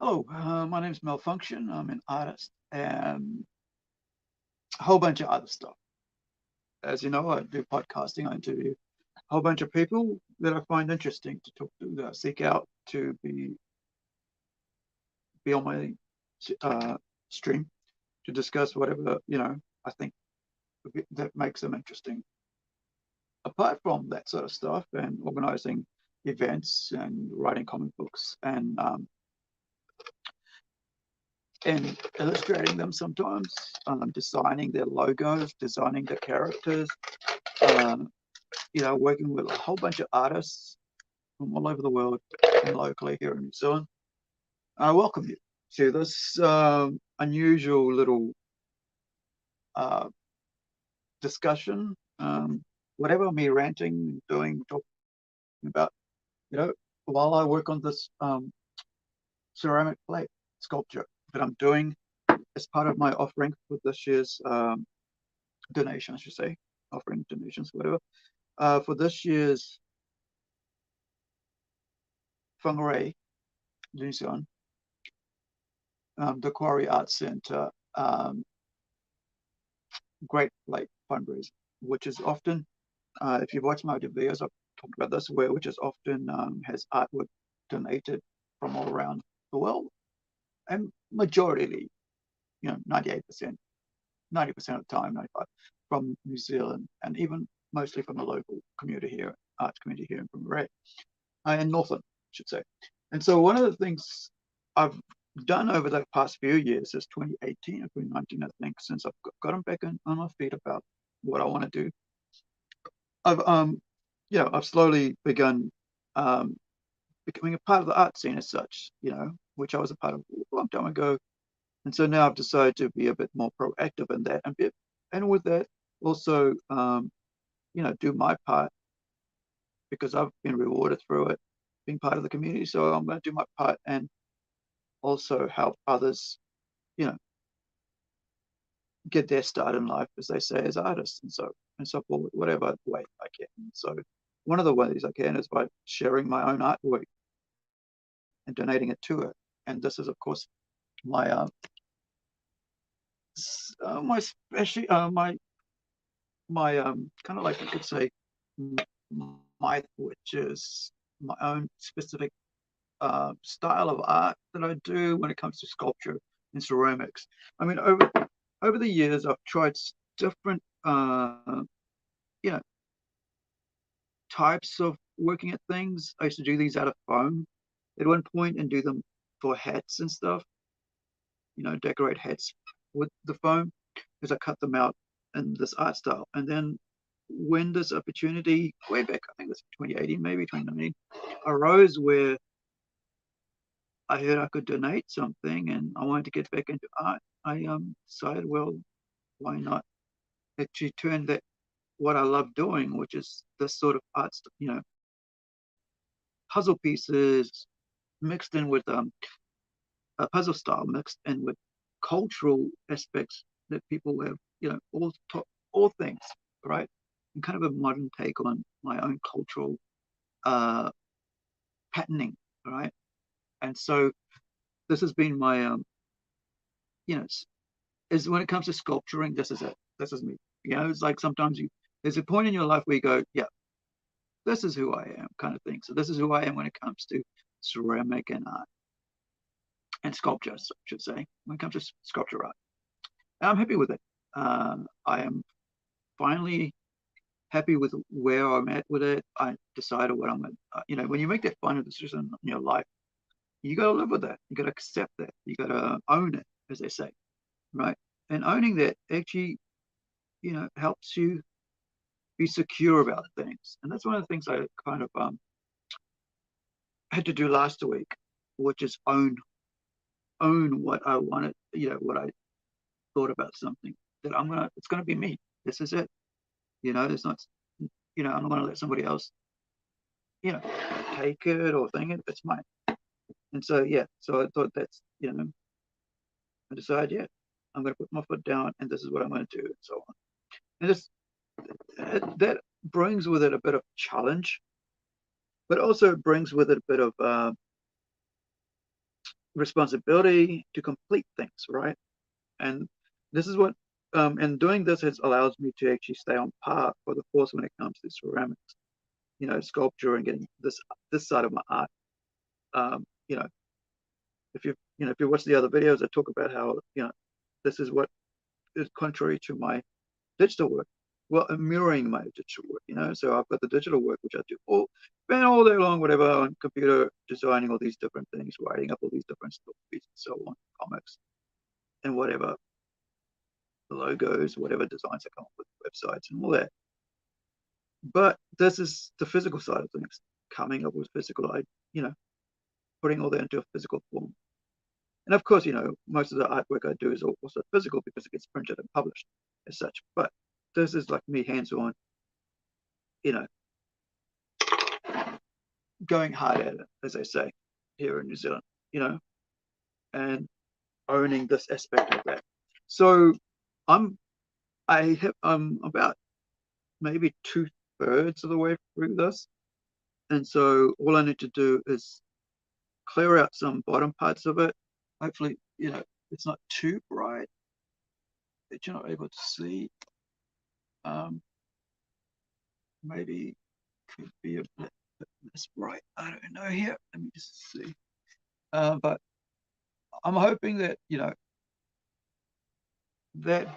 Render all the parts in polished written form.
Hello, my name's Malfunction. I'm an artist and a whole bunch of other stuff. As you know, I do podcasting. I interview a whole bunch of people that I find interesting to talk to, that I seek out to be on my stream to discuss whatever, I think that makes them interesting. Apart from that sort of stuff and organizing events and writing comic books and illustrating them sometimes, designing their logos, designing their characters, um, working with a whole bunch of artists from all over the world and locally here in New Zealand. I welcome you to this unusual little uh, discussion, whatever me ranting, doing, talking about, you know, while I work on this ceramic plate sculpture that I'm doing as part of my offering for this year's donation, I should say, offering donations, whatever, for this year's fundraiser, New Zealand, the Quarry Arts Centre Great Lake fundraiser, which is often, if you've watched my videos, I've talked about this, which is often has artwork donated from all around the world, and majority, 98%, 90% of the time, 95, from New Zealand, and even mostly from the local community here, arts community here in Pumaree, in Northland, I should say. And so one of the things I've done over the past few years, is 2018 or 2019, I think, since I've gotten back on my feet about what I want to do. I've slowly begun becoming a part of the art scene as such, which I was a part of a long time ago. And so now I've decided to be a bit more proactive in that, and with that also, do my part, because I've been rewarded through it, being part of the community. So I'm going to do my part and also help others, you know, get their start in life, as they say, as artists, and so forth, whatever way I can. So one of the ways I can is by sharing my own artwork and donating it to it. And this is, of course, my my special my kind of, like, you could say, my, which is my own specific style of art that I do when it comes to sculpture and ceramics. I mean, over the years, I've tried different you know types of working at things. I used to do these out of foam at one point and do them for hats and stuff. Decorate hats with the foam, because I cut them out in this art style. And then when this opportunity, way back, I think it was 2018, maybe 2019, arose, where I heard I could donate something and I wanted to get back into art, I decided, well, why not actually turn that, what I love doing, which is this sort of art, puzzle pieces mixed in with a puzzle style, mixed in with cultural aspects that people have, all things, right? And kind of a modern take on my own cultural uh, patterning, right? And so this has been my, you know, is when it comes to sculpturing, this is it. This is me. It's like sometimes there's a point in your life where you go, yeah, this is who I am, kind of thing. So this is who I am when it comes to ceramic and art and sculpture, I should say, when it comes to sculpture art. And I'm happy with it. I am finally happy with where I'm at with it. I decided what I'm at. When you make that final decision in your life, you got to live with that. You got to accept that. You got to own it, as they say, right? And owning that actually, helps you be secure about things. And that's one of the things I kind of had to do last week, which is own what I wanted, what I thought about something, that it's gonna be me. This is it. There's not, I'm not gonna let somebody else, you know, take it or think it. It's mine. And so, yeah, so I thought that's, I decided, yeah, I'm gonna put my foot down and this is what I'm gonna do, and so on. And this that brings with it a bit of challenge, but also brings with it a bit of responsibility to complete things, right? And this is what, and doing this has allows me to actually stay on par for the course when it comes to ceramics, sculpture and getting this side of my art. Um, you know, if you watch the other videos, I talk about how, this is what is contrary to my digital work. Well, I'm mirroring my digital work. So I've got the digital work, which I do spend all day long, whatever, on computer, designing all these different things, writing up all these different stories and so on, comics and whatever, the logos, whatever designs I come up with, websites and all that. But this is the physical side of things, coming up with physical, putting all that into a physical form. And of course, most of the artwork I do is also physical because it gets printed and published as such. But this is like me hands-on, you know, going hard at it, as they say here in New Zealand, and owning this aspect of that. So I'm about maybe 2/3 of the way through this. And so all I need to do is clear out some bottom parts of it. Hopefully, it's not too bright that you're not able to see. Maybe could be a bit less bright. I don't know here. Let me just see. But I'm hoping that, that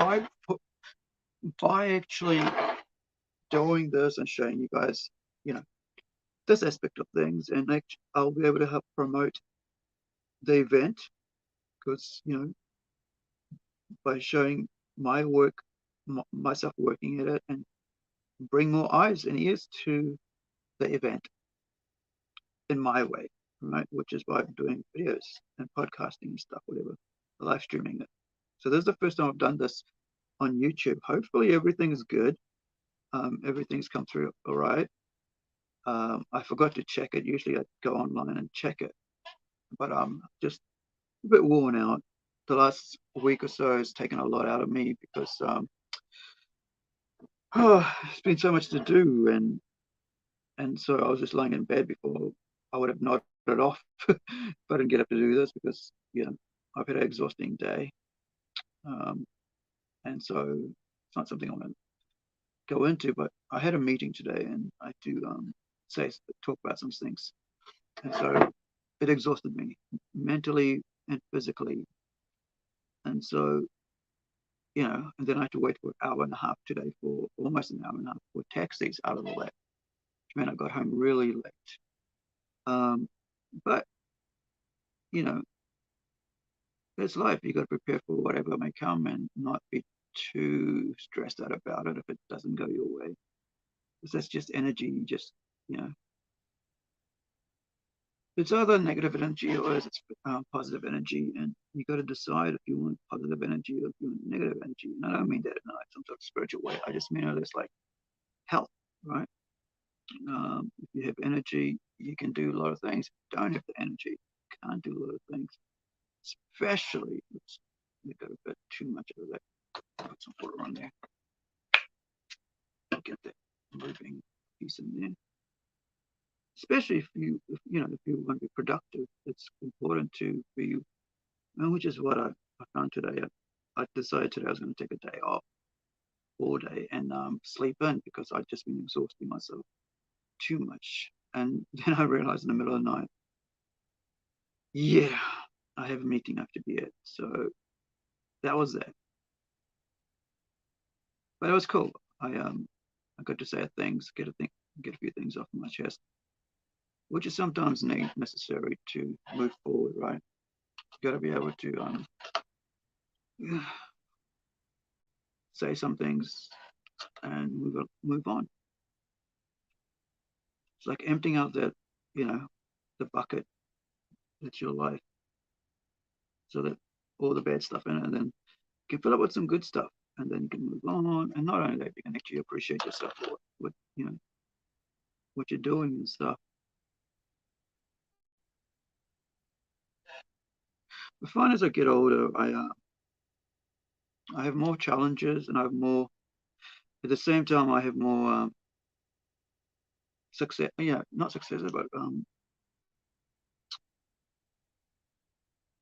by actually doing this and showing you guys, this aspect of things, and I'll be able to help promote the event because, by showing my work, myself working at it, and bring more eyes and ears to the event in my way, right? Which is why I'm doing videos and podcasting and stuff, whatever, live streaming it. So this is the first time I've done this on YouTube. Hopefully everything is good. Everything's come through all right. I forgot to check it. Usually I go online and check it, but I'm just a bit worn out. The last week or so has taken a lot out of me because it's been so much to do, and so I was just lying in bed before I would have nodded off if I didn't get up to do this because I've had an exhausting day, and so it's not something I want to go into. But I had a meeting today, and I do talk about some things, and so it exhausted me mentally and physically, and so and then I had to wait for an hour and a half today, for almost an hour and a half, for taxis out of all that. Which meant I got home really late. But it's life. You got to prepare for whatever may come and not be too stressed out about it if it doesn't go your way. Because that's just energy. Just it's either negative energy or it's positive energy, and you got to decide if you want positive energy or if you want negative energy. And I don't mean that in some sort of spiritual way. I just mean it as like health, right? If you have energy, you can do a lot of things. If you don't have the energy, you can't do a lot of things. Especially, you got a bit too much of that. Put some water on there. Get that moving piece in there. Especially if you want to be productive, it's important to be, which is what I found today. I decided today I was going to take a day off all day and sleep in because I'd just been exhausting myself too much. And then I realized in the middle of the night, yeah, I have a meeting I have to be at. So that was that. But it was cool. I got to say things, get a few things off my chest, which is sometimes necessary to move forward, right? You got to be able to say some things and move on. It's like emptying out that, the bucket that's your life, so that all the bad stuff in it, and then you can fill it with some good stuff, and then you can move on. And not only that, you can actually appreciate yourself for what what you're doing and stuff. I find as I get older, I have more challenges, and I have more. At the same time, I have more success. Yeah, not success, but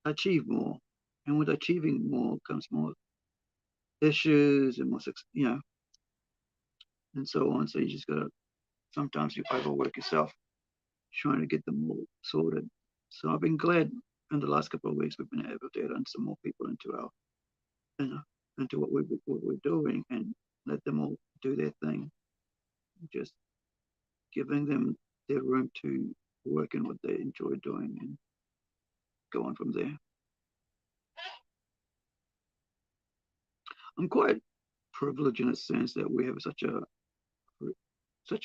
achieve more. And with achieving more comes more issues and more, and so on. So you just gotta, sometimes you overwork yourself trying to get them all sorted. So I've been glad in the last couple of weeks we've been able to add some more people into our, you know, into what we're doing and let them all do their thing. Just giving them their room to work in what they enjoy doing and go on from there. I'm quite privileged in a sense that we have such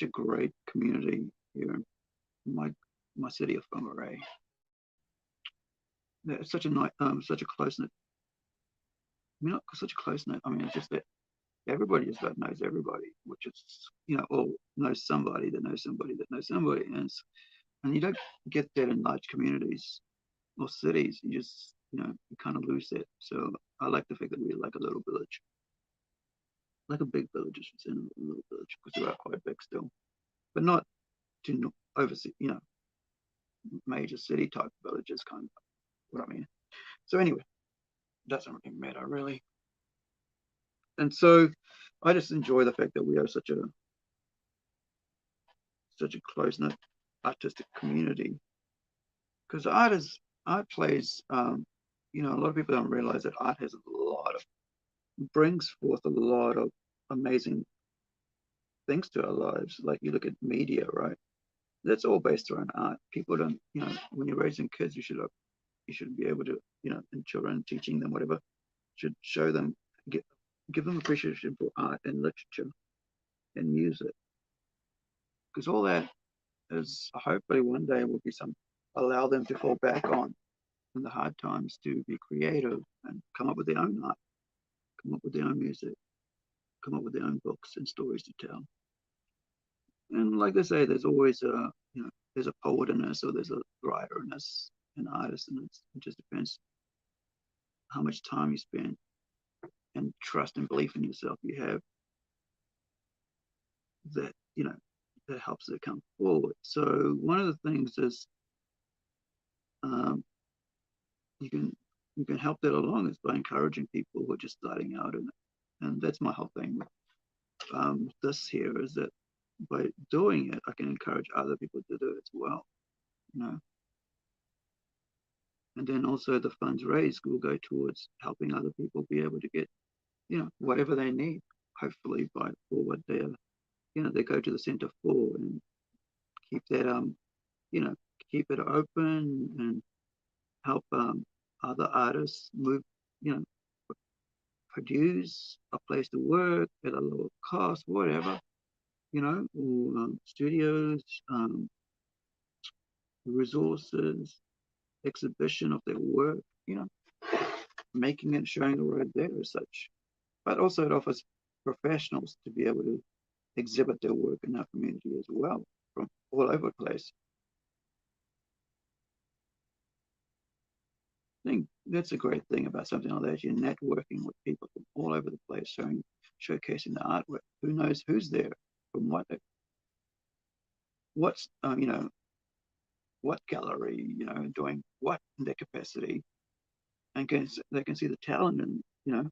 a great community here in my city of Whangarei. It's such a nice, such a close knit. I mean, not such a close knit. I mean, it's just that everybody just about knows everybody, which is, all knows somebody that knows somebody that knows somebody, and you don't get that in large communities or cities. You just, you kind of lose that. So I like the fact that we're like a little village, like a big village, I should say, not a little village, because we are quite big still, but not to oversee, major city type villages, kind of what I mean. So anyway, doesn't really matter really. And so I just enjoy the fact that we are such a close knit artistic community, because art plays, a lot of people don't realize that art has a lot of brings forth a lot of amazing things to our lives. Like you look at media, right? That's all based around art. People don't, when you're raising kids, you should be able to, and children, teaching them whatever, should show them, give them appreciation for art and literature and music, because all that is hopefully one day will be some allow them to fall back on in the hard times, to be creative and come up with their own art, come up with their own music, come up with their own books and stories to tell. And like they say, there's always there's a poet in us, or there's a writer in us, an artist in us. It just depends how much time you spend and trust and belief in yourself you have, that that helps it come forward. So one of the things is, um, you can help that along is by encouraging people who are just starting out in it. And that's my whole thing with, this here, is that by doing it, I can encourage other people to do it as well. You know, and then also the funds raised will go towards helping other people be able to get, whatever they need. Hopefully, by for what they're, they go to the centre for, and keep that, you know, keep it open and help, other artists move, you know, produce a place to work at a lower cost, whatever, or, studios, resources, exhibition of their work, making it, showing the road there as such. But also it offers professionals to be able to exhibit their work in our community as well, from all over the place. I think that's a great thing about something like that. You're networking with people from all over the place, showcasing the artwork. Who knows who's there, from what's, what gallery, doing what in their capacity, and they can see the talent and,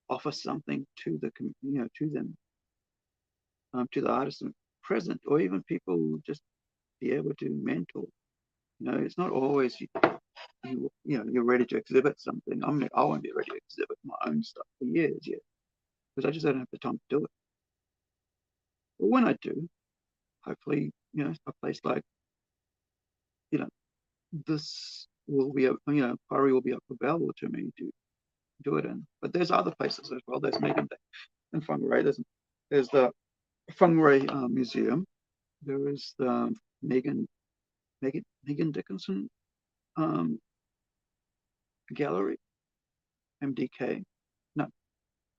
offer something to to them, to the artists present, or even people just be able to mentor. It's not always you're ready to exhibit something. I won't be ready to exhibit my own stuff for years yet, because I just don't have the time to do it. But when I do, hopefully, a place like, you know this will be, Quarry will be available to me to do it in. But there's other places as well. There's Megan in Whangarei. There's the Whangarei, Museum. There is the Megan Dickinson, um, Gallery, MDK, no,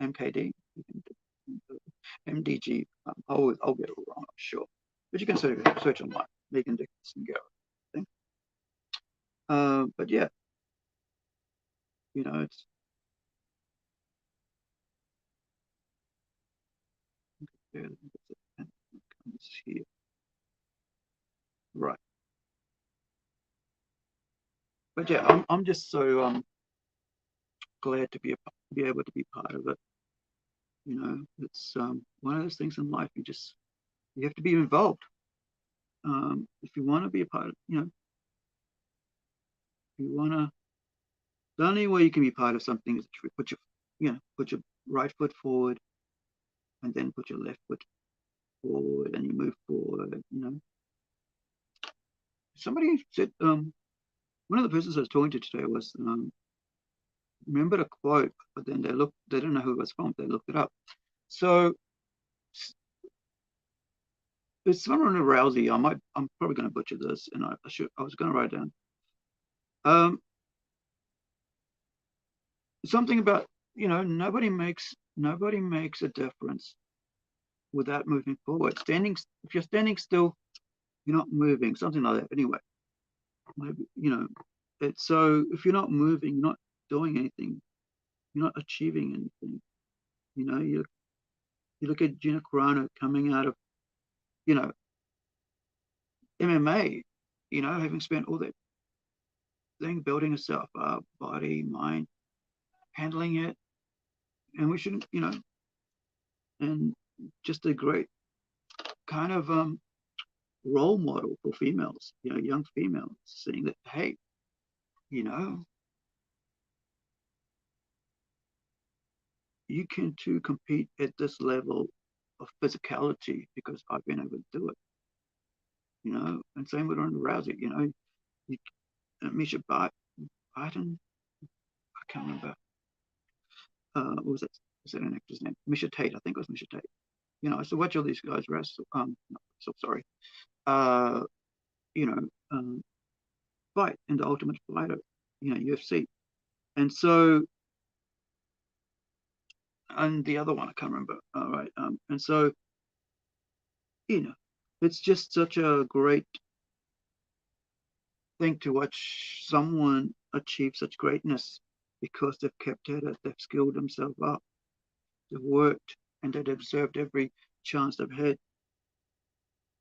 MKD, MDG. I'll get it wrong, I'm sure. But you can search online, Megan Dickinson Gallery, I think. But yeah, it's here. Right. But yeah, I'm just so glad to be able to be part of it. You know, it's one of those things in life. You have to be involved. If you want to be a part of, you want to. The only way you can be part of something is to put your right foot forward, and then put your left foot forward, and you move forward. Somebody said, one of the persons I was talking to today was, remembered a quote, but then they didn't know who it was from. They looked it up. So it's someone in Rousey. I'm probably going to butcher this, and I was going to write it down. Something about, nobody makes a difference without moving forward. If you're standing still, you're not moving. Something like that. Anyway, maybe it's so if you're not moving, you're not doing anything. You're not achieving anything. You look at Gina Carano coming out of you know MMA, having spent all that thing building herself up, body, mind, handling it, and we shouldn't, and just a great kind of role model for females, young females, saying that, hey, you know, you can too compete at this level of physicality because I've been able to do it, and same with Ronda Rousey, you, Misha Barton, I can't remember, what was it? Was that an actor's name? Misha Tate, I think it was Misha Tate. I used to watch all these guys wrestle. So sorry. Uh, you know, fight in the Ultimate Fighter, UFC, and so, and the other one I can't remember. All right. And so, you know, it's just such a great thing to watch someone achieve such greatness because they've kept at it, they've skilled themselves up, they've worked, and they've observed every chance they've had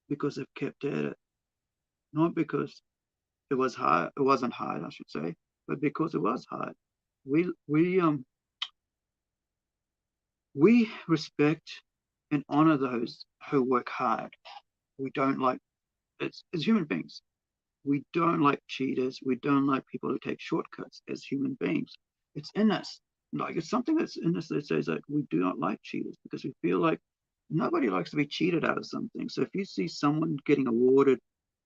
because they've kept at it. Not because it wasn't hard, I should say, but because it was hard. We respect and honor those who work hard. We don't like it's as human beings. We don't like cheaters. We don't like people who take shortcuts as human beings. It's in us. Like it's something that's in us that says that we do not like cheaters because we feel like nobody likes to be cheated out of something. So if you see someone getting awarded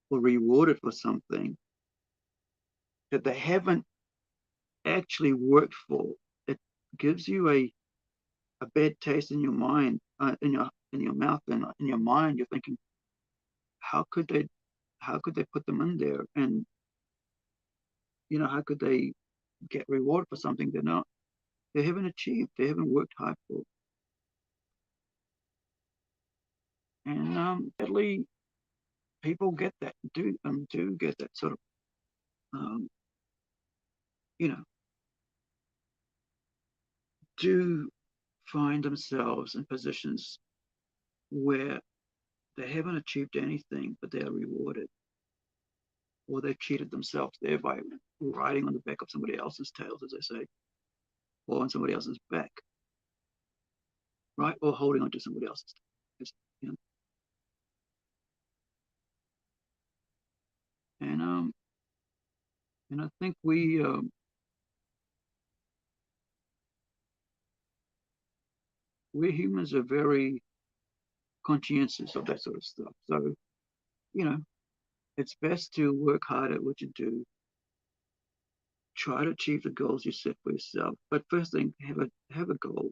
or rewarded for something that they haven't actually worked for, it gives you a bad taste in your mind, in your mouth, and in your mind. You're thinking, how could they, how could they put them in there, and how could they get rewarded for something they haven't achieved, they haven't worked hard for. And sadly, people get that, do get that sort of, um, you know, do find themselves in positions where they haven't achieved anything, but they are rewarded, or they've cheated themselves there by riding on the back of somebody else's tails, as they say, or on somebody else's back, right? Or holding onto somebody else's tails, and I think we humans are very conscientious of that sort of stuff. So, you know, it's best to work hard at what you do, try to achieve the goals you set for yourself. But first thing, have a goal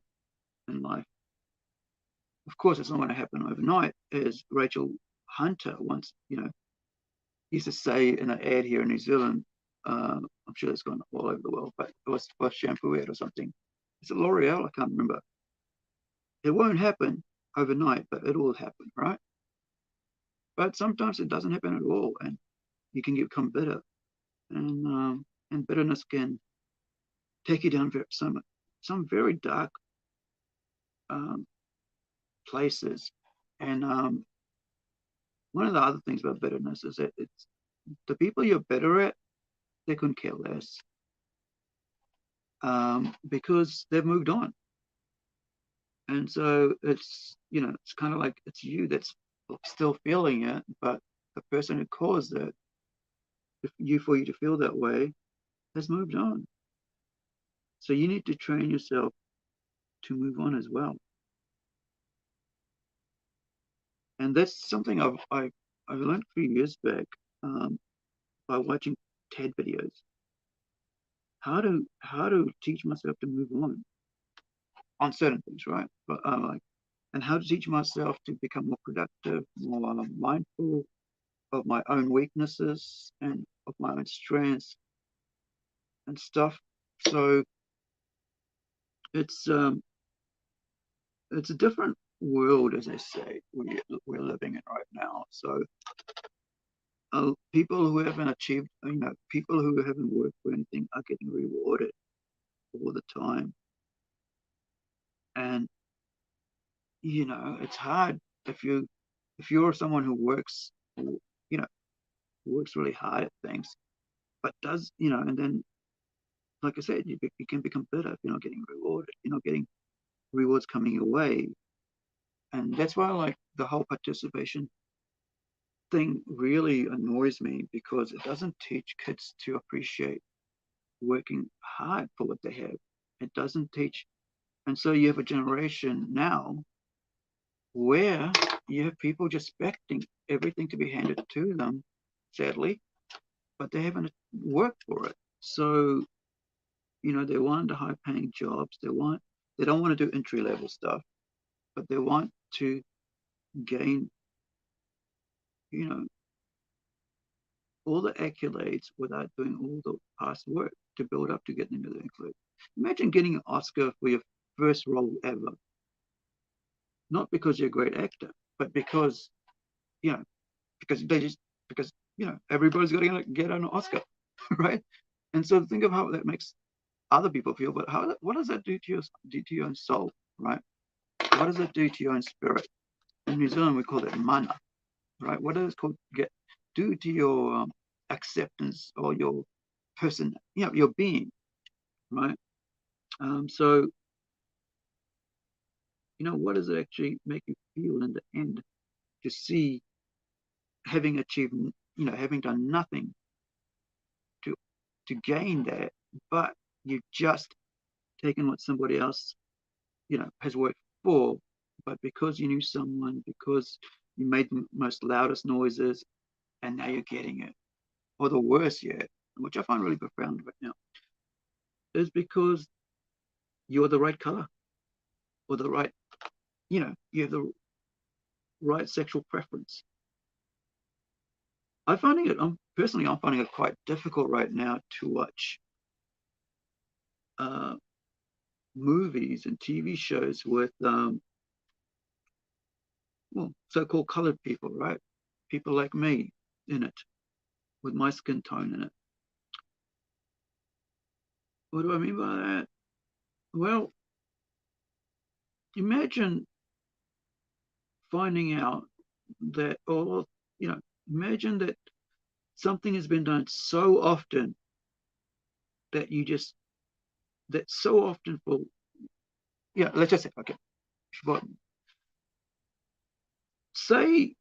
in life. Of course, it's not going to happen overnight, as Rachel Hunter once, used to say in an ad here in New Zealand. I'm sure it's gone all over the world, but it was for a shampoo ad or something. It's a L'Oreal, I can't remember. It won't happen overnight, but it will happen, right? But sometimes it doesn't happen at all, and you can become bitter, and bitterness can take you down some very dark um, places. And one of the other things about bitterness is that it's the people you're bitter at, they couldn't care less, because they've moved on. And so it's kind of like it's you that's still feeling it, but the person who caused it, for you to feel that way, has moved on. So you need to train yourself to move on as well. And that's something I learned a few years back, by watching TED videos. How to teach myself to move on certain things, right? But and how to teach myself to become more productive, more mindful of my own weaknesses and of my own strengths and stuff. So it's um it's a different world, as I say, we're living in right now. So people who haven't achieved, people who haven't worked for anything are getting rewarded all the time. And it's hard if you're someone who works, works really hard at things, but does, and then, like I said, you can become bitter if you're not getting rewarded, you're not getting rewards coming your way. And that's why, like, the whole participation thing really annoys me, because it doesn't teach kids to appreciate working hard for what they have. It doesn't teach. And so you have a generation now where you have people just expecting everything to be handed to them, sadly, but they haven't worked for it. So, they want high paying jobs. They don't want to do entry level stuff, but they want to gain, you know, all the accolades without doing all the past work to build up to get them to the accolades. Imagine getting an Oscar for your first role ever, not because you're a great actor, but because, you know, because everybody's got to get an Oscar, right? And so think of how that makes other people feel, but what does that do to your own soul, right? What does it do to your own spirit? In New Zealand, we call it mana, right? What does it called do to your acceptance or your person, your being, right? So, what does it actually make you feel in the end to see having achieved, having done nothing to gain that, but you've just taken what somebody else, has worked for, but because you knew someone, because you made the most loudest noises, and now you're getting it. Or the worst yet, which I find really profound right now, is because you're the right color, or the right, you have the right sexual preference. I'm finding it quite difficult right now to watch uh, movies and TV shows with, well, so-called colored people, right? People like me in it, with my skin tone in it. What do I mean by that? Well, imagine finding out that, or, imagine that something has been done so often that you just, that so often for, let's just say, okay, but say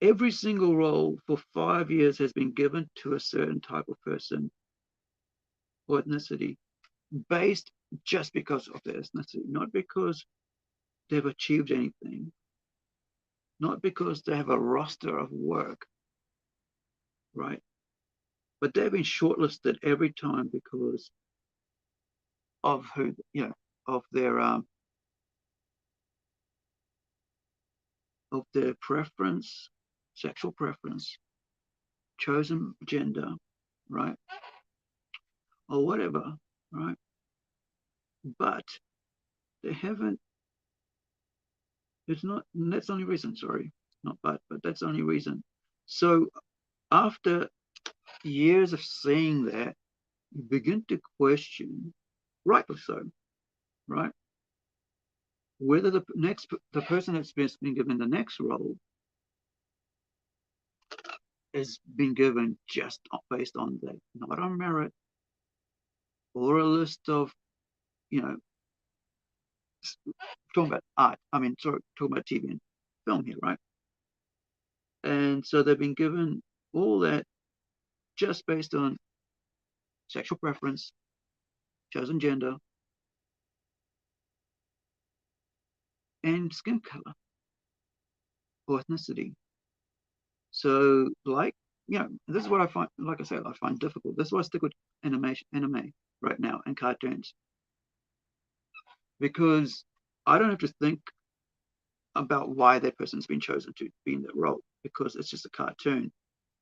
every single role for 5 years has been given to a certain type of person or ethnicity, based just because of their ethnicity, not because they've achieved anything, not because they have a roster of work, right? But they've been shortlisted every time because of who, of their preference, sexual preference, chosen gender, right? Or whatever, right? But they haven't, it's not, that's the only reason, sorry, not but that's the only reason. So after years of seeing that, you begin to question, rightly so, right? Whether the person that's been given the next role is being given just based on that, not on merit or a list of, you know, talking about art. I mean, sorry, talking about TV and film here, right? And so they've been given all that just based on sexual preference, chosen gender, and skin color or ethnicity. So, like, this is what I find, like I said, I find difficult. This is why I stick with anime right now and cartoons, because I don't have to think about why that person's been chosen to be in that role, because it's just a cartoon.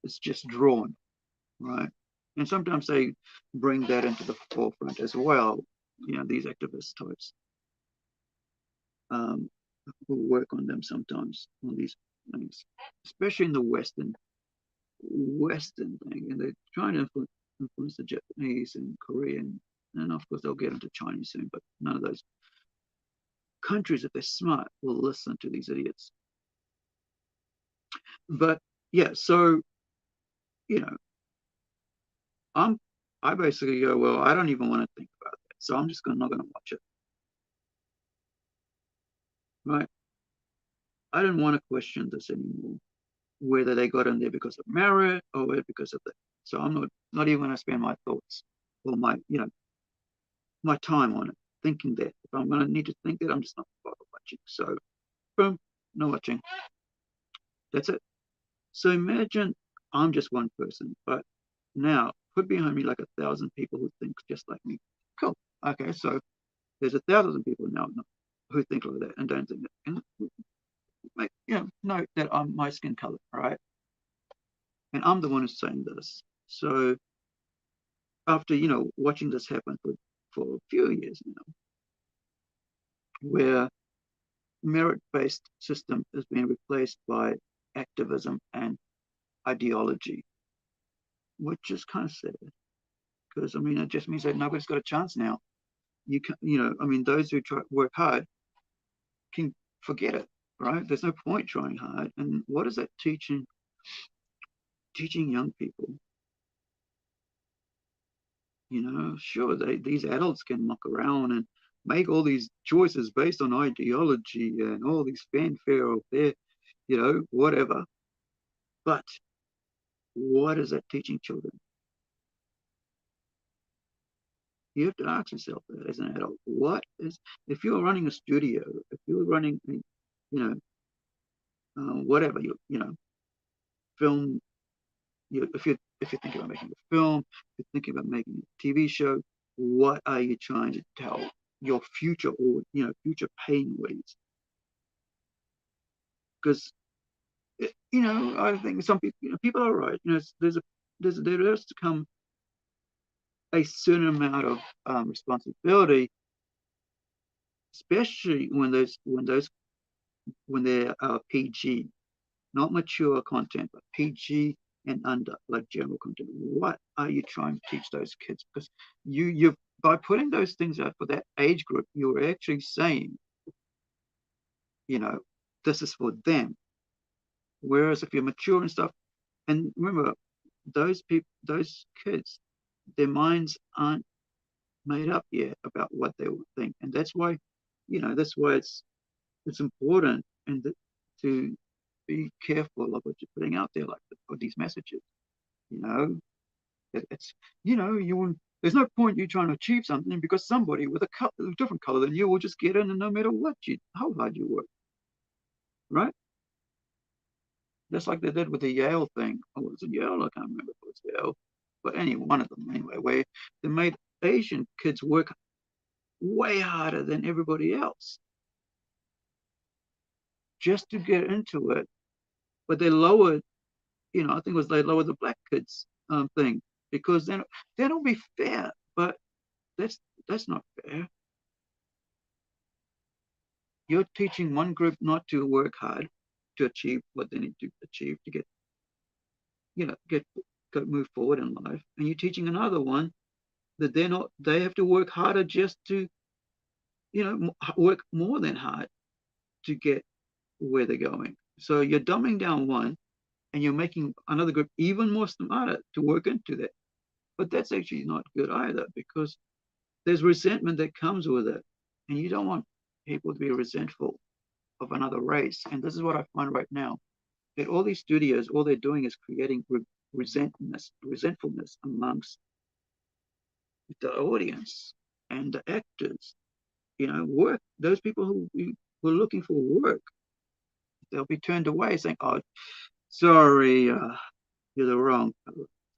It's just drawn, right? And sometimes they bring that into the forefront as well. These activist types um, who work on them sometimes on these things, especially in the Western thing, and they're trying to influence the Japanese and Korean, and of course they'll get into Chinese soon. But none of those countries, if they're smart, will listen to these idiots. But yeah, so you know, I basically go, well, I don't even want to think about that, so I'm just not going to watch it, right? I don't want to question this anymore, whether they got in there because of merit or because of that. So I'm not even going to spend my thoughts or my time on it, thinking that. If I'm going to need to think that, I'm just not bother watching. So, boom, no watching. That's it. So imagine I'm just one person, but now put behind me like 1,000 people who think just like me. Cool. Okay, so there's 1,000 people now who think like that and don't think that. And note that I'm my skin color, right? And I'm the one who's saying this. So after watching this happen for a few years now, where merit-based system is being replaced by activism and ideology, which is kind of sad, because I mean it just means that nobody's got a chance now. You can, I mean, those who try work hard can forget it, right? There's no point trying hard. And what is that teaching young people? Sure, these adults can muck around and make all these choices based on ideology and all these fanfare of their, whatever. But what is that teaching children? You have to ask yourself that as an adult. If you're running a studio, if you're running, you whatever, film, if you're thinking about making a film, if you're thinking about making a TV show, what are you trying to tell your future or future paying audience? Because I think some people are right. There has to come a certain amount of responsibility, especially when they're PG, not mature content, but PG and under, like general content. What are you trying to teach those kids? Because you by putting those things out for that age group, you're actually saying, this is for them. Whereas if you're mature and stuff, and remember, those kids, their minds aren't made up yet about what they will think, and that's why it's important to be careful of what you're putting out there, like for these messages. You know, it's there's no point you trying to achieve something because somebody with a different color than you will just get in, and no matter how hard you work, right? Just like they did with the Yale thing. Oh, was it Yale? I can't remember if it was Yale, but one of them anyway, where they made Asian kids work way harder than everybody else just to get into it. But they lowered, I think it was they lowered the black kids thing, because then that'll be fair. But that's not fair. You're teaching one group not to work hard to achieve what they need to achieve to get, get move forward in life, and you're teaching another one that they have to work harder just to, work more than hard to get where they're going. So you're dumbing down one and you're making another group even more smarter to work into that. But that's actually not good either, because there's resentment that comes with it, and you don't want people to be resentful of another race. And this is what I find right now, that all these studios, all they're doing is creating resentfulness amongst the audience and the actors. Work. Those people who are looking for work, they'll be turned away, saying, "Oh, sorry, you're the wrong."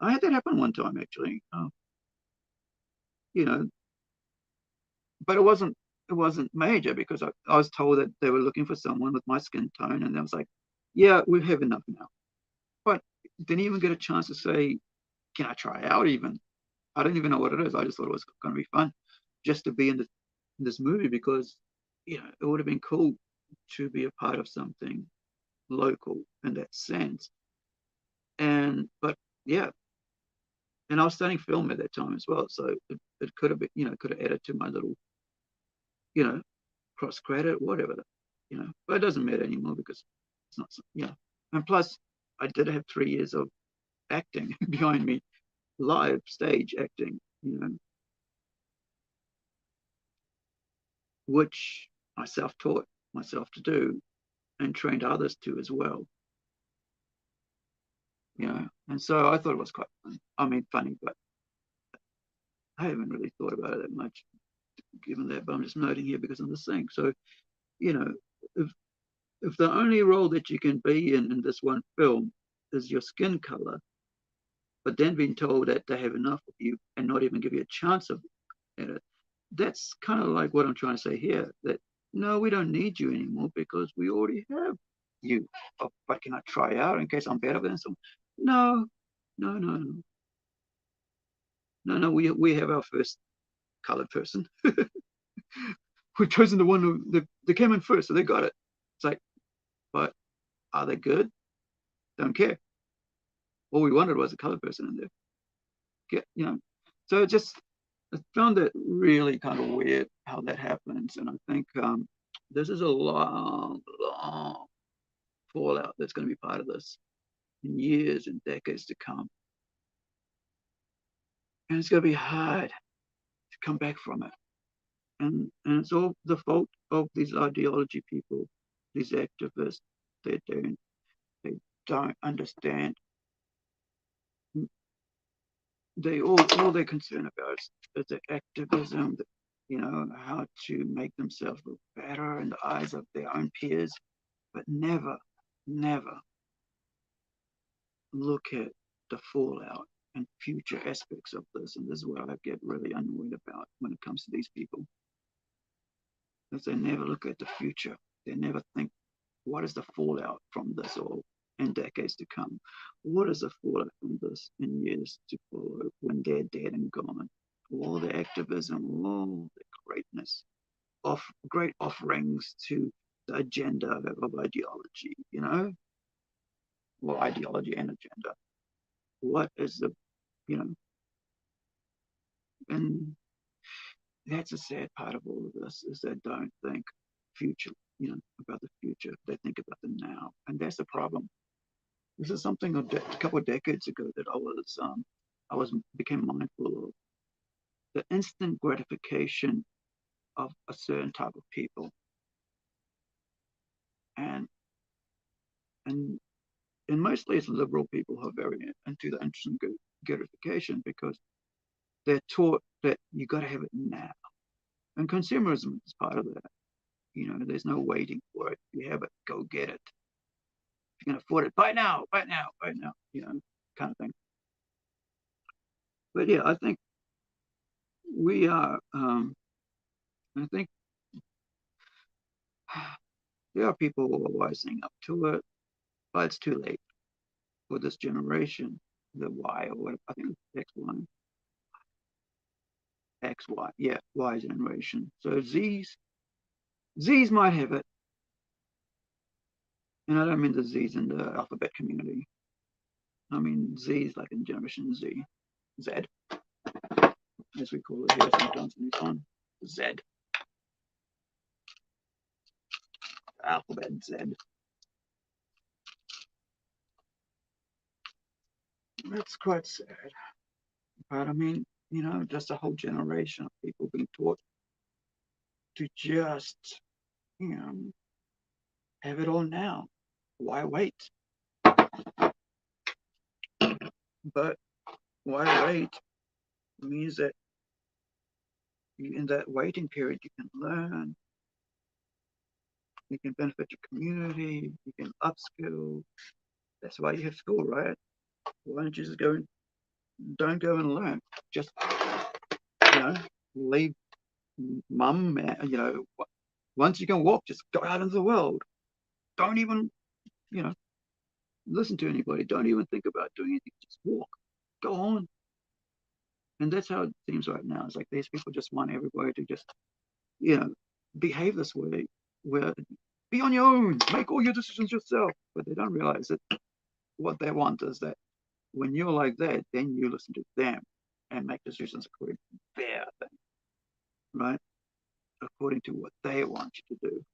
I had that happen one time actually. You know, but it wasn't major, because I was told that they were looking for someone with my skin tone, and I was like, "Yeah, we have enough now." But didn't even get a chance to say, "Can I try out?" Even I don't even know what it is. I just thought it was going to be fun, just to be in this movie, because it would have been cool to be a part of something local in that sense. And but yeah, and I was studying film at that time as well, so it could have been, could have added to my little, you know cross credit, whatever, but it doesn't matter anymore, because it's not, and plus I did have 3 years of acting behind me, live stage acting, which I self-taught myself to do, and trained others to as well. And so I thought it was quite fun. I mean, funny, but I haven't really thought about it that much, given that. But I'm just noting here because I'm just saying. So, you know, if if the only role that you can be in this one film is your skin color, but then being told that they have enough of you and not even give you a chance of it, that's kind of like what I'm trying to say here. That no, we don't need you anymore, because we already have you. Oh, but can I try out in case I'm better than someone? No, no, no, no, no, no. We have our first colored person. We've chosen the one they came in first, so they got it. It's like, but are they good? Don't care. All we wanted was a colored person in there. So it just, I found it really kind of weird how that happens, and I think this is a long, long fallout that's going to be part of this in years and decades to come, and it's going to be hard to come back from it. And it's all the fault of these ideology people, these activists. They don't understand. All they're concerned about is the activism, how to make themselves look better in the eyes of their own peers, but never, never look at the fallout and future aspects of this. And this is what I get really annoyed about when it comes to these people, is they never look at the future. They never think, what is the fallout from this, or in decades to come? What is the fallout from this in years to follow, when they're dead and gone? All the activism, all the greatness, of great offerings to the agenda of ideology, or ideology and agenda. What is the, you know, and that's a sad part of all of this, is they don't think future, about the future. They think about the now, and that's the problem. This is something a couple of decades ago that I was became mindful of, the instant gratification of a certain type of people, and and and mostly it's liberal people who are very into the instant gratification, because they're taught that you got to have it now, and consumerism is part of that. There's no waiting for it. If you have it, go get it. If you can afford it, buy now, buy now, buy now. Kind of thing. But yeah, I think we are. I think there are people who are wising up to it, but it's too late for this generation. The Y, or what, I think it's XY, yeah, Y generation. So Z's might have it, and I don't mean the Z's in the alphabet community. I mean Z's like in Generation Z, Z, as we call it here sometimes in this one, Z, alphabet Z. That's quite sad. But I mean, just a whole generation of people being taught to just, you know, have it all now. Why wait? But why wait means that in that waiting period, you can learn, you can benefit your community, you can upskill. That's why you have school, right? Why don't you just don't go and learn? Just, leave mum, once you can walk, just go out into the world. Don't even, you know, listen to anybody. Don't even think about doing anything. Just walk. Go on. And that's how it seems right now. It's like these people just want everybody to just, you know, behave this way, where be on your own, make all your decisions yourself. But they don't realize that what they want is that when you're like that, then you listen to them and make decisions according to their thing, right? According to what they want you to do.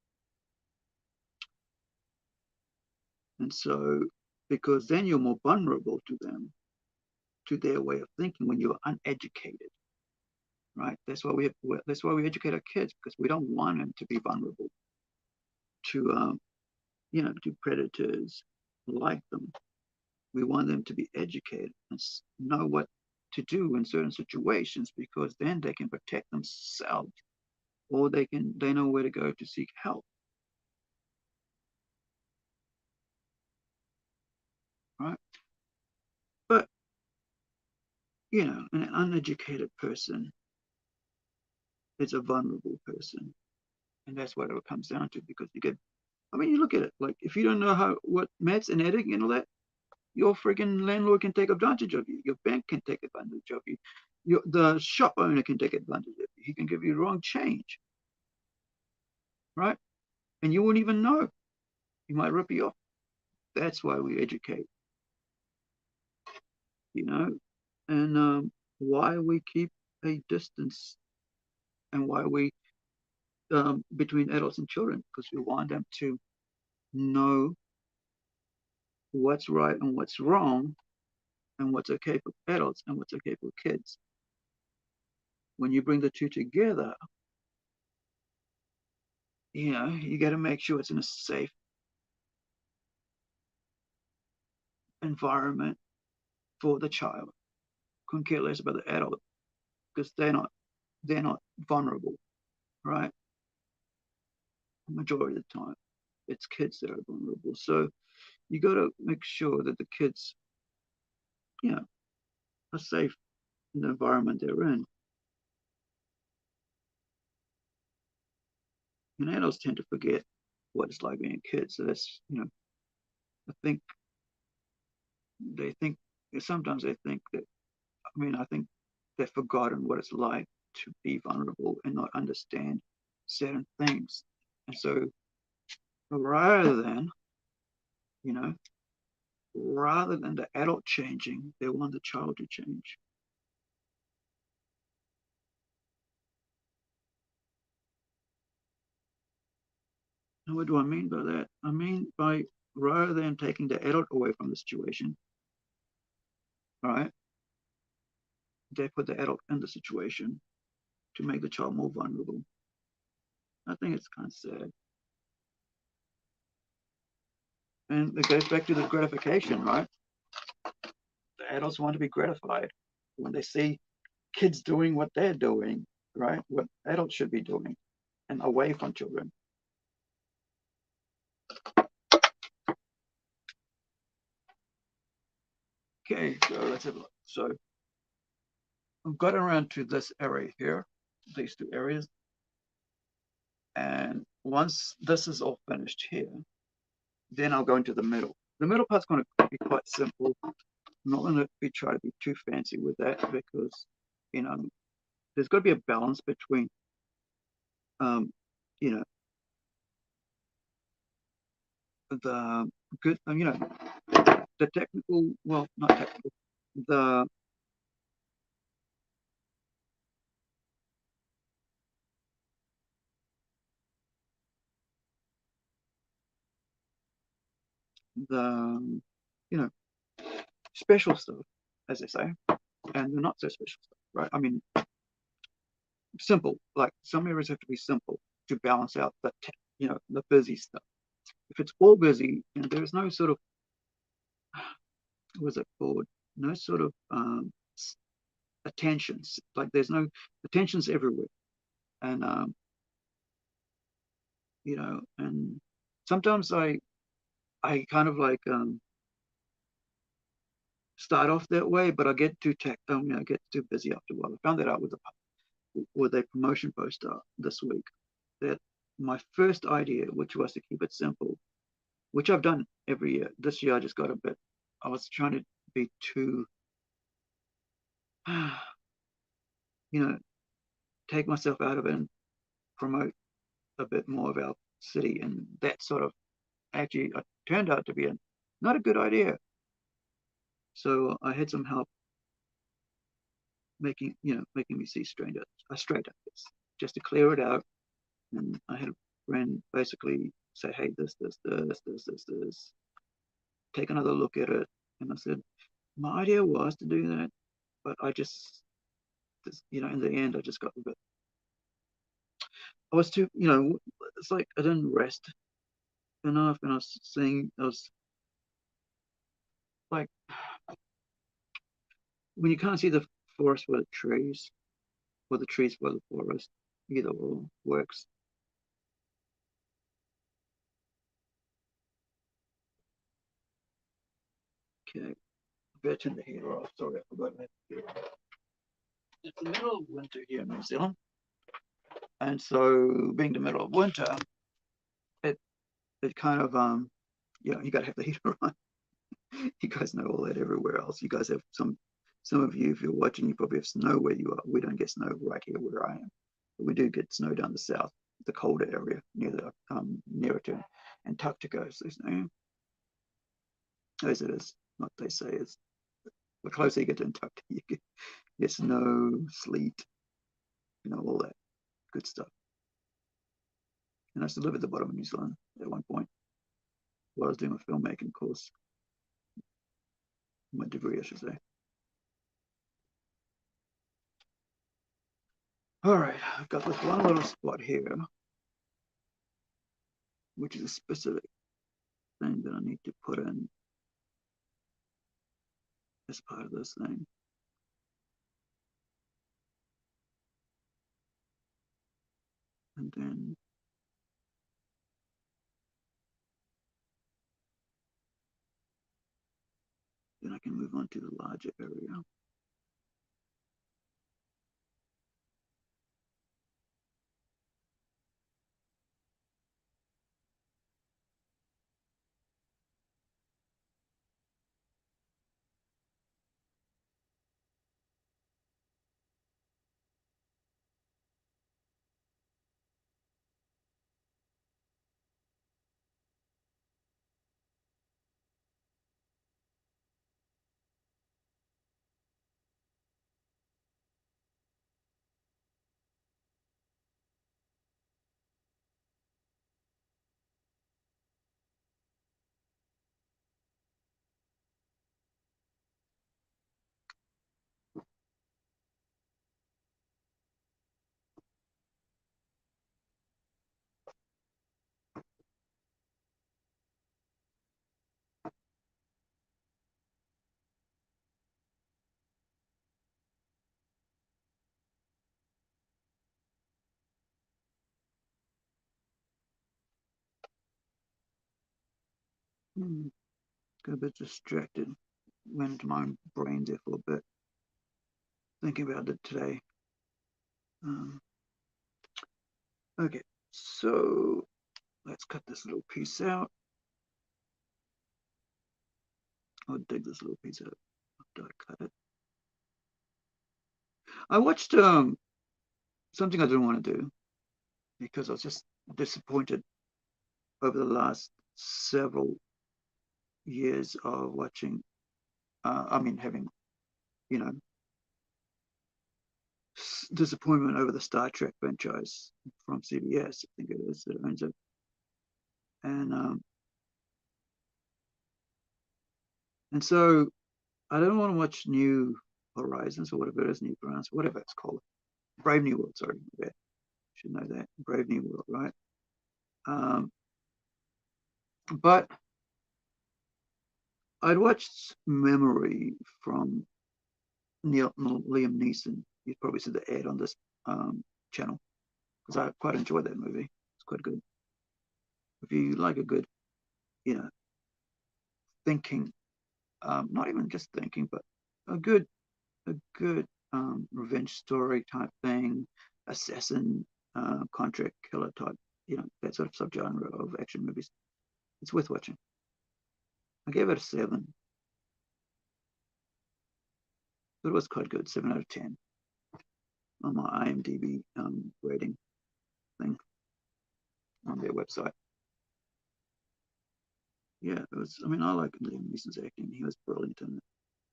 And so, because then you're more vulnerable to them, to their way of thinking when you're uneducated, right? That's why we educate our kids, because we don't want them to be vulnerable to to predators like them. We want them to be educated and know what to do in certain situations, because then they can protect themselves, or they know where to go to seek help, right? But an uneducated person is a vulnerable person, and that's what it comes down to. Because you look at it, like, if you don't know what maths and etiquette and all that, your friggin' landlord can take advantage of you. Your bank can take advantage of you. The shop owner can take advantage of you. He can give you the wrong change, right? And you won't even know. He might rip you off. That's why we educate, you know, and why we keep a distance, and why we between adults and children, because we want them to know what's right and what's wrong, and what's okay for adults and what's okay for kids. When you bring the two together, you got to make sure it's in a safe environment for the child. Couldn't care less about the adult, because they're not vulnerable, right? The majority of the time, it's kids that are vulnerable. So you got to make sure that the kids, you know, are safe in the environment they're in. And adults tend to forget what it's like being kids. So that's, I think they think sometimes they think that. I think they've forgotten what it's like to be vulnerable and not understand certain things. And so rather than, you know, rather than the adult changing, they want the child to change. And what do I mean by that? I mean by, rather than taking the adult away from the situation, right, they put the adult in the situation to make the child more vulnerable. I think it's kind of sad. And it goes back to the gratification, right? The adults want to be gratified when they see kids doing what they're doing, right? What adults should be doing, and away from children. Okay, so let's have a look. So I've got around to this area here, these two areas. And once this is all finished here, then I'll go into the middle. The middle part's going to be quite simple. I'm not going to try to be too fancy with that, because, there's got to be a balance between, um, you know, the good, the technical, well, not technical, the the you know special stuff. as they say, and the not so special stuff, right? I mean, simple. Like some areas have to be simple to balance out the the busy stuff. If it's all busy, there's no sort of what's it called? No sort of attentions. Like there's no attentions everywhere, and and sometimes I kind of like start off that way, but I get I get too busy after a while. I found that out with a promotion poster this week, that my first idea, which was to keep it simple, which I've done every year. This year I just got a bit. I was trying to be too, take myself out of it and promote a bit more of our city, and that sort of actually turned out to be not a good idea. So I had some help making me see straight, I guess, just to clear it out. And I had a friend basically say, "Hey, this, take another look at it." And I said, my idea was to do that, but in the end, I just got a bit. I was too, it's like I didn't rest enough, and I was like, when you can't see the forest for the trees, or the trees for the forest, either or works. Okay, I better turn the heater off. Sorry, I forgot that. It's the middle of winter here in New Zealand, and so being the middle of winter, it it kind of you got to have the heater on. You guys know all that everywhere else. You guys have some of you, if you're watching, you probably have snow where you are. We don't get snow right here where I am, but we do get snow down the south, the colder area near the nearer to Antarctica. So as it is, what they say is, the closer you get to Antarctica, you get snow, sleet, all that good stuff. And I used to live at the bottom of New Zealand at one point while I was doing my filmmaking course, my degree, I should say. All right, I've got this one little spot here, which is a specific thing that I need to put in as part of this thing. And then I can move on to the larger area. Got a bit distracted, went into my own brain there for a bit, thinking about it today. Um, okay, so let's cut this little piece out. I'll dig this little piece out after I cut it. I watched something I didn't want to do because I was just disappointed over the last several years of watching. Having you know disappointment over the Star Trek franchise from CBS. I think it is that owns it, and so I don't want to watch New Horizons or whatever it is, New Grounds, whatever it's called. Brave New World, sorry. Yeah, should know that. Brave New World, right? Um, but I'd watched Memory from Liam Neeson. You'd probably see the ad on this channel because I quite enjoyed that movie. It's quite good. If you like a good, you know, thinking, not even just thinking, but a good, revenge story type thing, assassin, contract killer type, that sort of subgenre of action movies. It's worth watching. I gave it a 7. But it was quite good, 7 out of 10 on my IMDb rating thing on their website. Yeah, it was. I mean, I like Liam Neeson's acting. He was brilliant in it.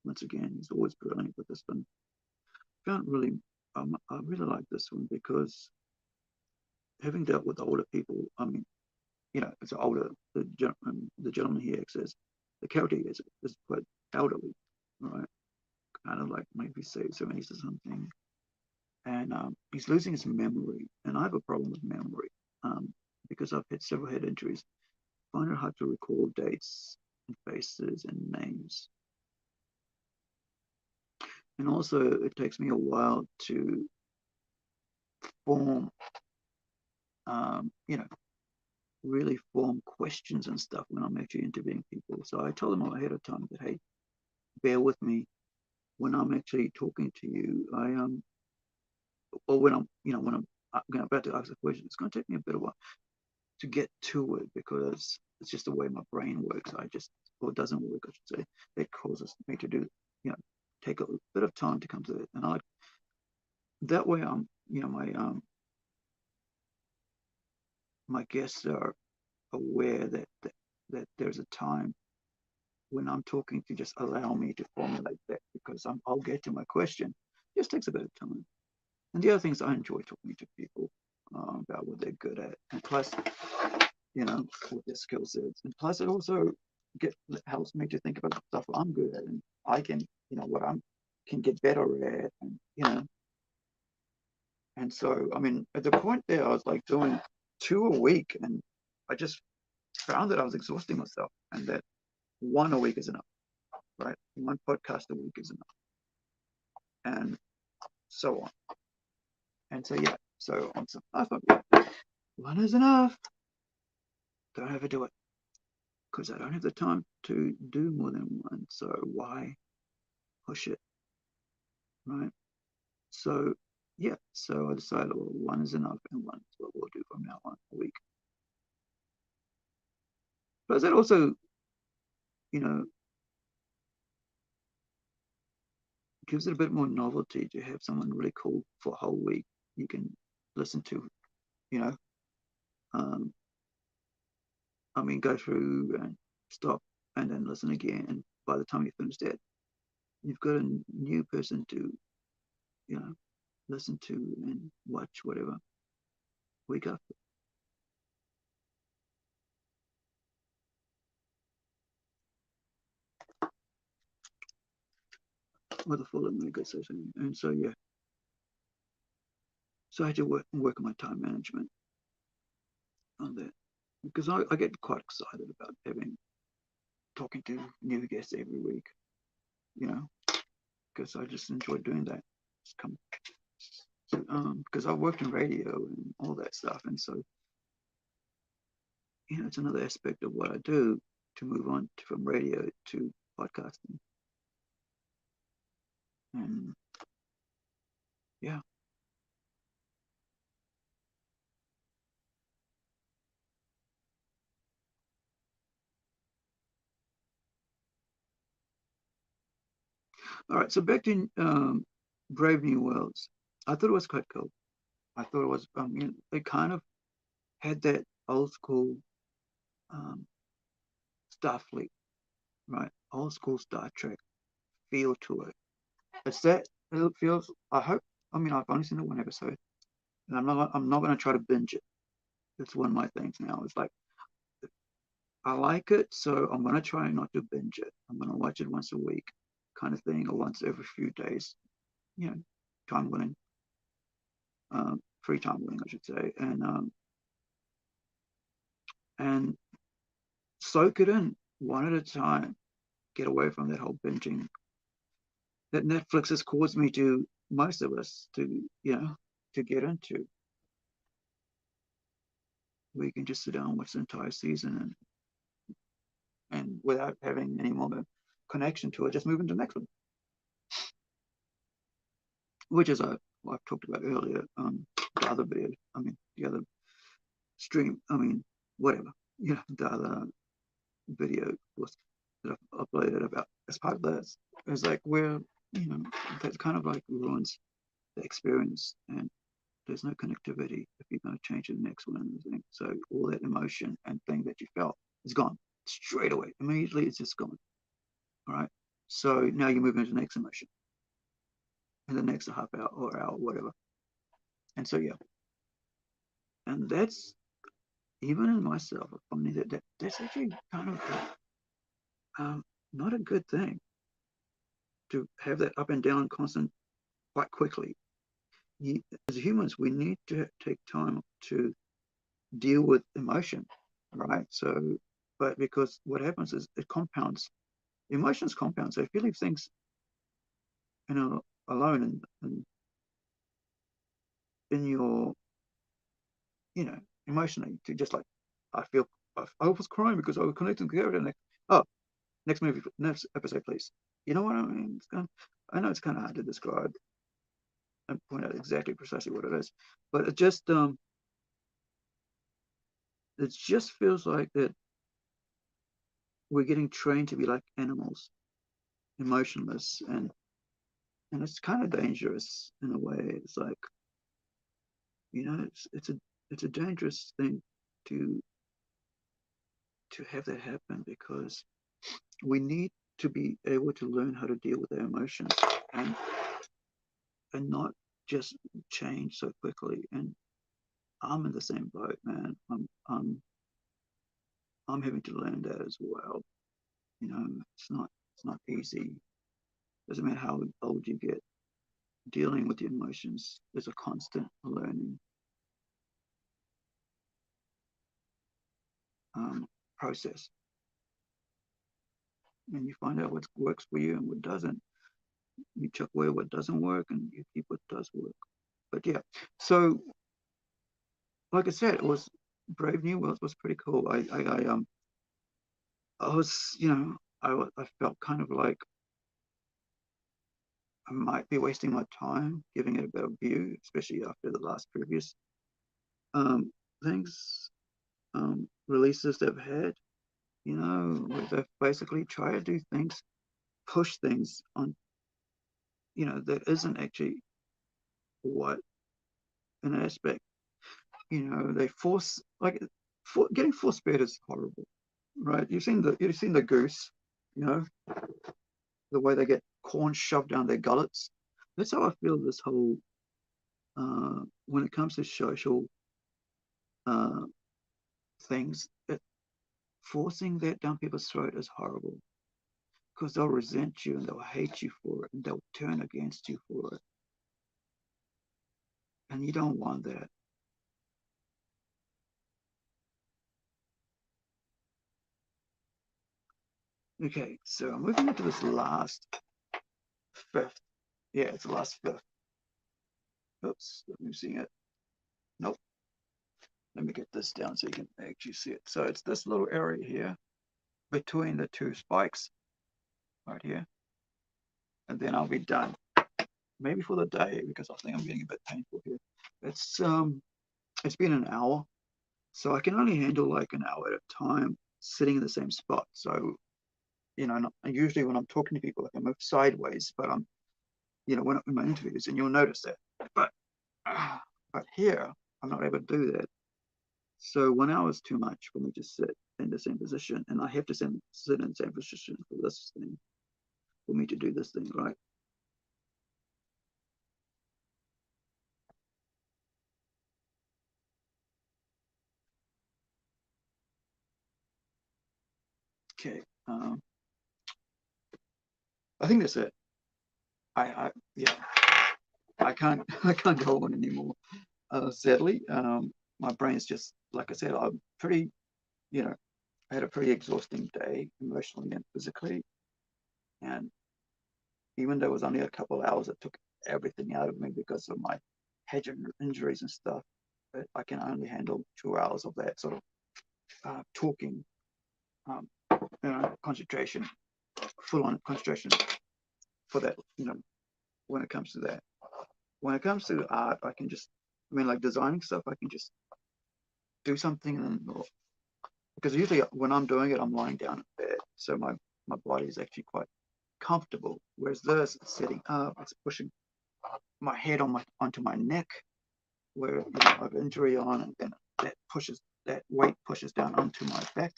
Once again, he's always brilliant with this one. Found really, I really like this one because having dealt with older people, I mean, it's older. The gentleman he acts as, the character he is quite elderly, right? Kind of like maybe say 70s or something, and he's losing his memory. And I have a problem with memory because I've had several head injuries. I find it hard to recall dates and faces and names. And also, it takes me a while to form, you know, really form questions and stuff when I'm actually interviewing people. So I tell them all ahead of time that, hey, bear with me when I'm actually talking to you. Or when I'm about to ask a question, it's going to take me a bit of a while to get to it because it's just the way my brain works. Or it doesn't work, I should say. That causes me to do, you know, take a bit of time to come to it. And that way my guests are aware that there's a time when I'm talking to just allow me to formulate that because I'll get to my question. It just takes a bit of time. And the other things I enjoy talking to people about what they're good at, and plus, what their skill sets, and plus it also helps me to think about the stuff I'm good at, and I can, what I can get better at, and and so I mean, at the point there, I was like doing 2 a week, and I just found that I was exhausting myself, and that one a week is enough, right? One podcast a week is enough, and so on. And so yeah, so on some, I thought one is enough. Don't overdo it because I don't have the time to do more than one. So why push it, right? So yeah, so I decided, well, one is enough, and one is what we'll do from now on a week. But that also, you know, gives it a bit more novelty to have someone really cool for a whole week. You can listen to, you know, um, I mean, go through and stop and then listen again. And by the time you finish that, you've got a new person to, you know, listen to and watch whatever week after. With a full and good session. And so yeah, so I had to work on my time management on that because I get quite excited about having talking to new guests every week, you know, because I just enjoy doing that. Just come because I've worked in radio and all that stuff, and so it's another aspect of what I do to move on from radio to podcasting, and yeah. All right, so back to Brave New Worlds. I thought it was quite cool. I thought it was, it kind of had that old school um, Starfleet, right? Old school Star Trek feel to it. It's that it feels. I hope. I mean, I've only seen the one episode, and I'm not going to try to binge it. It's one of my things now. It's like I like it, so I'm going to try not to binge it. I'm going to watch it once a week, kind of thing, or once every few days, you know, time winning, free time winning, I should say, and soak it in one at a time. Get away from that whole binging that Netflix has caused me to, most of us, to, to get into. We can just sit down and watch the entire season, and without having any more connection to it, just move into the next one, which is I've talked about earlier. The other video, I mean, the other stream, I mean, whatever, the other video was that I've uploaded about as part of this is like where, that kind of like ruins the experience, and there's no connectivity if you're going to change to the next one and everything. So all that emotion and thing that you felt is gone straight away. Immediately, it's just gone. All right. So now you move into the next emotion, and the next half hour or hour, whatever. And so yeah, and that's even in myself, I find that's actually kind of not a good thing to have that up and down constant quite quickly. As humans, we need to take time to deal with emotion, right? So, but because what happens is it compounds, emotions compound. So if you leave things, alone in your, emotionally, to just like, I feel, I was crying because I was connecting to it, and like, oh, next episode, please. You know what I mean? I know it's kind of hard to describe and point out exactly precisely what it is, but it just feels like that we're getting trained to be like animals, emotionless, and it's kind of dangerous in a way. It's like, it's a dangerous thing to have that happen, because we need to be able to learn how to deal with our emotions, and not just change so quickly. And I'm in the same boat, man. I'm having to learn that as well. It's not easy. Doesn't matter how old you get, dealing with the emotions is a constant learning process. And you find out what works for you and what doesn't. You chuck away what doesn't work and you keep what does work. But yeah, so like I said, it was Brave New Worlds was pretty cool. I was, I felt kind of like I might be wasting my time giving it a better view, especially after the last previous um, things, releases they've had. Where they've basically tried to do things, push things on, that isn't actually what an aspect. They force, like, getting force fed is horrible, right? You've seen the goose, you know, the way they get corn shoved down their gullets. That's how I feel this whole, when it comes to social uh, things, forcing that down people's throat is horrible, because they'll resent you and they'll hate you for it and they'll turn against you for it. And you don't want that. Okay, so I'm moving into this last fifth. Yeah, it's the last fifth. Oops, let me see it. Nope. Let me get this down so you can actually see it. So it's this little area here between the two spikes right here. And then I'll be done. Maybe for the day, because I think I'm getting a bit painful here. It's been an hour. So I can only handle like an hour at a time sitting in the same spot. So, usually when I'm talking to people, like I move sideways, but when I'm in my interviews, and you'll notice that. But but here, I'm not able to do that. So 1 hour is too much for me to sit in the same position, and I have to sit in the same position for this thing, for me to do this thing, right? Okay. I think that's it. Yeah, I can't I can't go on anymore. Sadly, my brain's just, like I said, I'm pretty, you know, I had a pretty exhausting day emotionally and physically, and even though it was only a couple of hours, it took everything out of me because of my head injuries and stuff. But I can only handle 2 hours of that sort of talking, um, concentration, full on concentration for that. When it comes to that, when it comes to art, I can just, I mean, like designing stuff, I can just do something, and because usually when I'm doing it, I'm lying down in bed, so my body is actually quite comfortable. Whereas this, it's sitting up, it's pushing my head onto my neck, where I have injury on, and then that weight pushes down onto my back,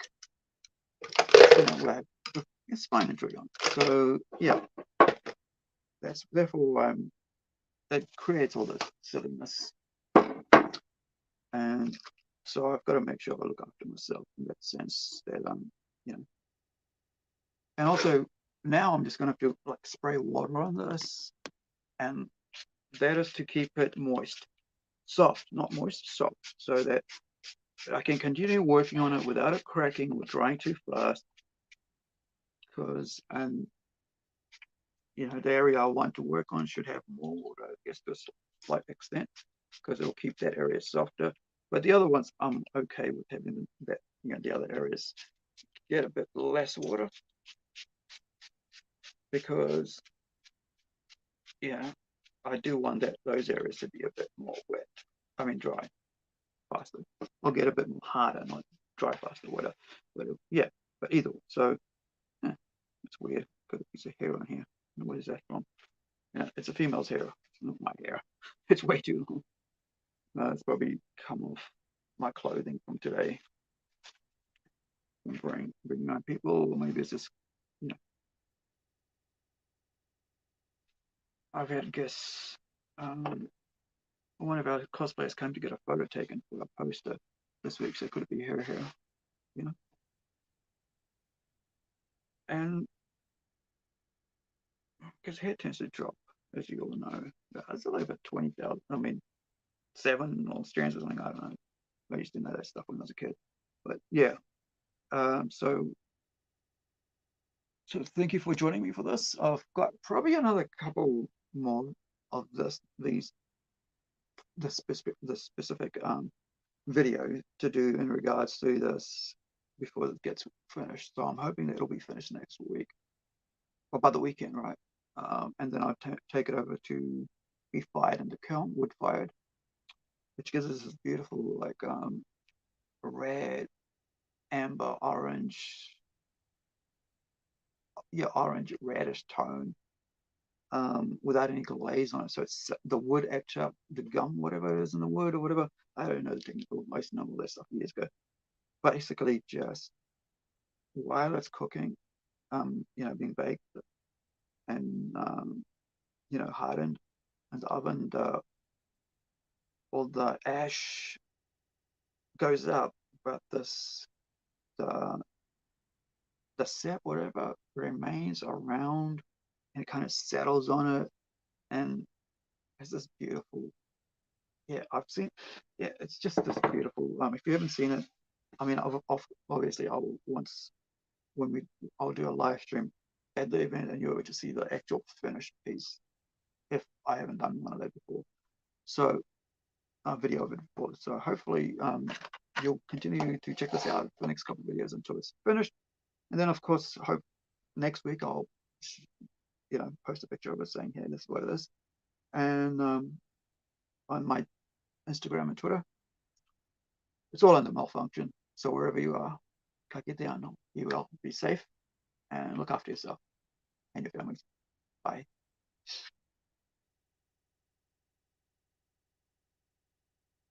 where I have a spine injury on. So yeah, that's therefore that creates all this silliness, and so I've got to make sure I look after myself in that sense. That you know, and also now I'm just going to have to like spray water on this, and that is to keep it moist, soft, not moist, soft, so that I can continue working on it without it cracking or drying too fast. Because the area I want to work on should have more water, I guess, to a slight extent, because it'll keep that area softer. But the other ones, I'm okay with having that, the other areas get a bit less water, because I do want those areas to be a bit more wet. I mean, dry faster. Or get a bit more harder, not dry faster, whatever. Yeah, but either way. So it's weird. Got a piece of hair on here. What is that from? Yeah, it's a female's hair. It's not my hair. It's way too long. It's probably come off my clothing from today. Bring my people, or maybe it's just, I've had guests. One of our cosplayers came to get a photo taken for a poster this week, so could it be her hair? And because hair tends to drop, as you all know. It's like about 20,000. I mean, 7 or strands or something. I don't know. I used to know that stuff when I was a kid. But yeah. So thank you for joining me for this. I've got probably another couple more of the specific video to do in regards to this before it gets finished. So I'm hoping that it'll be finished next week, or by the weekend, right? And then I'll take it over to be fired in the kiln, wood fired, which gives us this beautiful like red, amber, orange, orange reddish tone, without any glaze on it. So it's the wood etch up, the gum, whatever it is in the wood or whatever. I don't know the technical. I used to know all that stuff years ago. Basically, just while it's cooking, being baked and hardened in the oven, all the ash goes up, but the the sap, whatever, remains around, and it kind of settles on it, and it's this beautiful. Yeah, I've seen. Yeah, it's just this beautiful. If you haven't seen it, I mean, obviously, I'll do a live stream at the event, and you'll able to see the actual finished piece if I haven't done one of that before. So a video of it before. So hopefully, you'll continue to check this out for the next couple of videos until it's finished, and then of course, hope next week I'll post a picture of it saying, "Hey, this is what it is," and on my Instagram and Twitter. It's all under malfunction. So wherever you are, cut it down. You will be safe and look after yourself and your families. Bye.